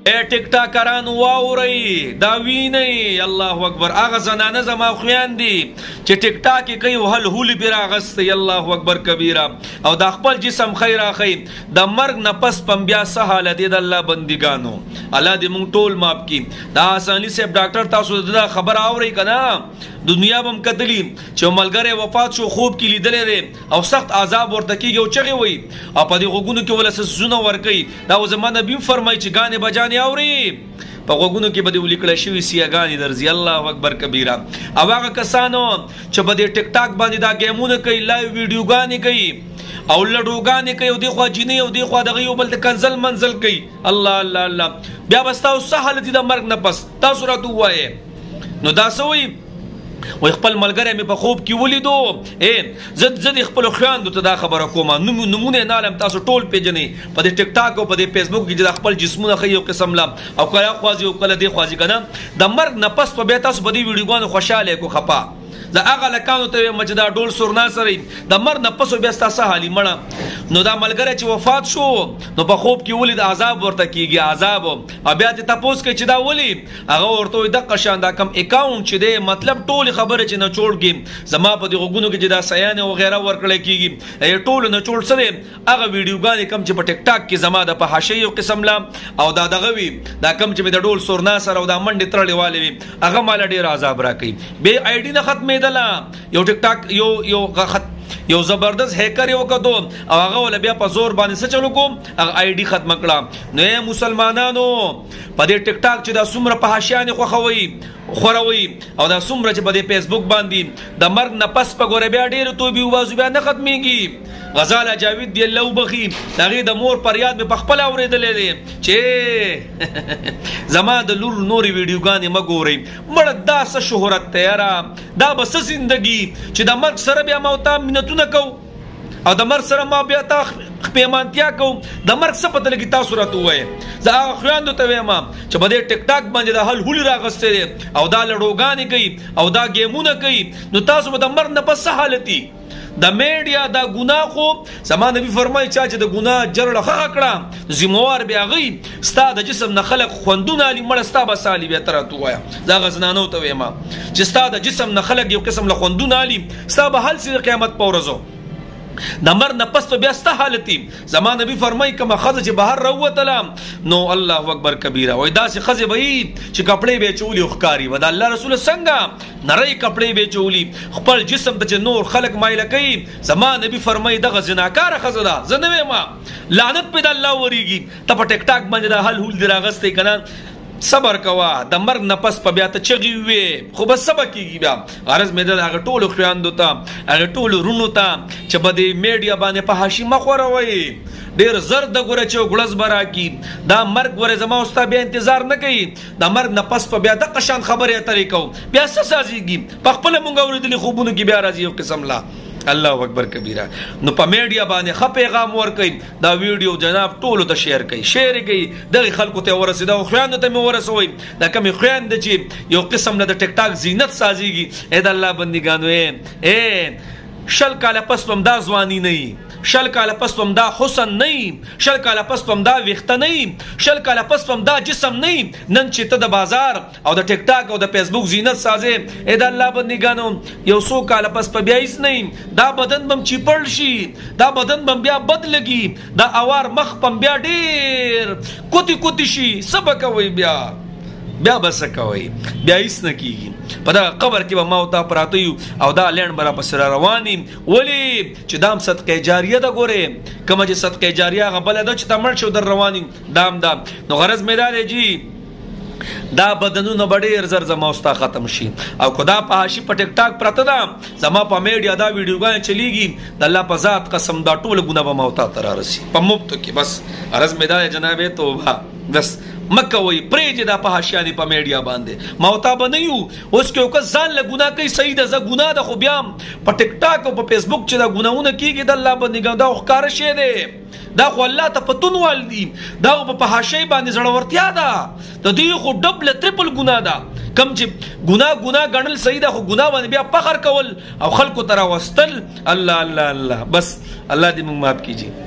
اے ټیک ټاکران واورئ دا وینئ الله اکبر هغه زنانه زما خویان دي چې ټیک ټاک کوي هل هولي پرې راغستې الله اکبر کبیره او دا خپل جسم خیر اخی د مرګ نه پس پم بیا څه حالت دی د الله بندګانو الله دې مونږ ټول معاف کړي دا حسني صاحب ډاکټر تاسو دا خبر اورئ کنه دنیا بم کتلی چې ملګری وفات شو خوب کې لیدلې دی او سخت عذاب ورته کیږي او چغې وي او په دې غوګونو کې ولس سونه ورکي دا زمانه نبی فرمایي چې غانې بجانې اوري په غوګونو کې بده ولیکل شوی سیاګانی درځي الله اکبر کبیره او هغه کسانو چې په دې ټیک ټاک باندې دا گیمونه کوي لایو ویډیوګانی کوي او لډوګانی کوي او دی خو جنې او دی خو دغه یو بل ته کنزل منزل کوي الله الله الله بیا بستاو سهل دي د مرګ نه پس تاسو راته وایي نو دا سوي وای خپل ملګری مې په خوب کې ولیدو زد خپل خویندو ته دا خبره کوم نمونه نالم تاسو ټول پیژنې په دې ټیک ټاک او په دې فیسبوک کې چې خپل جسمونه خي یو قسم لا او کله خوازي او کله دی خوازي کنه د مرګ نه پس په بیا تاسو په دې ویډیوګانو خوشاله کو خپا دا هغه لکانو ته مجدا ډول سورنا سره د مر نه پسو بیا تاسو حالي مړه نو دا ملګری چې وفات شو نو په خوب کې ولید عذاب ورته کیږي عذاب او بیا ته تاسو کې چې دا ولي هغه ورته د قشان دا کم اکاونټ چې دی مطلب ټول خبره چې نه چوړږي زما په دې غوګونو کې چې دا سیان او غیره ورکړل کیږي ټول نه چوړ سره هغه ویډیوګانې کم چې په ټیک ټاک کې زما د په حاشیه یو قسم لا او دا دغه وی دا کم چې د ډول سورنا سره او دا منډه ترړې والي وي هغه مال ډیر عذاب راکړي به آی ډی نه ختمې یو ټیک ټاک یو زبردست هیکر یو کدو او هغه ول بیا په زور باندې څه چلو کوم هغه آی ډی ختم کړه نو مسلمانانو په دې ټیک ټاک چې دا څومره په حاشیه خوخوي خوروي او دا څومره چې په دې فیسبوک باندې د مرګ نه پس په ګوره بیا ډیر توبې وازو بیا نه ختميږي غزاله جاوید دی الله وبخي دغه د مور پر یاد مې په خپل اوریدلې دي چې زما د لور نوري ویډیوګانې مګوري مړ دا څه شهرت تیارا دا بس زندگی چې د مرګ سره بیا موتا منتونه کو او د مرګ سره ما بیا تا پیمانتیا کو د مرګ څه پته لګی تاسو راته وای زه هغه خویندو ته وایم چې په دې ټیک ټاک باندې د حل هولي راغستې او دا لړوګانی کوي او دا گیمونه کوي نو تاسو به د مرګ نه پس حالتي د میډیا دا ګناه خو زمانه نبی فرمایي چې د ګناه جرړه خه کړه ذمہوار بیا غي ستا د جسم نه خلق خوندونه علی مړ ستا بسالي به تر تو وایا دا غزنانو ته وایم چې ستا د جسم نه خلق یو قسم له خوندونه علی ستا به حل سي قیامت پورزو د مر نه پس بیا ست حالتي زمان نبی فرمای کما خزه چې بهر راوتله نو الله اکبر کبیره وای دا سي خزه به چې کپڑے به چولی خکاری ودا الله رسول څنګه نری کپڑے به چولی خپل جسم ته نور خلق مایل کوي زمان نبی فرمای دغه زناکار خزه دا زنوي ما لعنت په الله وریږي ته په ټیک ټاک باندې د حل هول دراغستې کنه صبر کوا د مرګ نه پس په بیا ته چغي وي خو بس سبا کیږي بیا غرض مې د هغه ټولو خویندو ته هغه ټولو رونو ته چې په دې میډیا باندې په حاشیه مخوروي ډیر زر د ګوره چې غلز برا کی دا مرګ ور زما اوستا بیا انتظار نه کوي دا مرګ نه پس په بیا د قشان خبره طریقو بیا څه سازيږي په خپل مونږ اوریدلې خوبونو کې بیا راځي یو قسم لا الله اکبر کبیره نو په میډیا باندې خ پیغام ورکړي دا ویډیو جناب ټولو ته شیر کړي دغه خلکو ته ورسېدا او خویندو ته مې ورسوي دا کوم خویند چې یو قسم نه د ټیک ټاک زینت سازيږي اې د الله بندګانو اے شل کاله پس پم دا ځواني نه شل کاله پس پم دا حسن نه شل کاله پس پم دا وخته نه شل کاله پس پم دا جسم نه نن چې ته د بازار او د ټیک ټاک او د فیسبوک زینت سازه اې د الله بندګانو یو سو کاله پس په بیايس نه دا بدن بم چیپړ شي دا بدن بم بیا بد لګي دا اوار مخ پم بیا ډیر کوتی شي سبق وي بیا بس کوي بیا هیڅ نه کیږي په دا قبر کې به موت پراته یو او دا لړن برا پس رواني ولی چې دام صدقه جاریه ده ګوره کومه چې صدقه جاریه غبل ده چې تمړ شو در رواني دام نو غرض مې دا جی دا بدنونه بډیر زر زما اوستا ختم شي او خدا په هاشي په ټیک ټاک پراته ده زما په میډیا دا ویډیوګان چلیږي د الله په ذات قسم دا ټول ګناه به موت تر راسي په مفت کې بس غرض مې دا جناب توبه بس مکه وای پرېج دا په حاشیه په میډیا باندې موتا بنئیو اوس کې وک ځان له ګناه کوي صحیح ده ز ګناه د خو بیا په ټیک ټاک او په فیسبوک چې دا ګناونه کیږي د الله باندې دا ښکار شي ده دا خو الله ته پتون والدي دا په حاشیه باندې زړورتیا ده د دې خو ډبل ټریپل ګناه ده کم چې ګناه غنل صحیح ده خو ګناه باندې بیا فخر کول او خلکو ترا وستل الله الله الله بس الله دې موږ معاف کیږي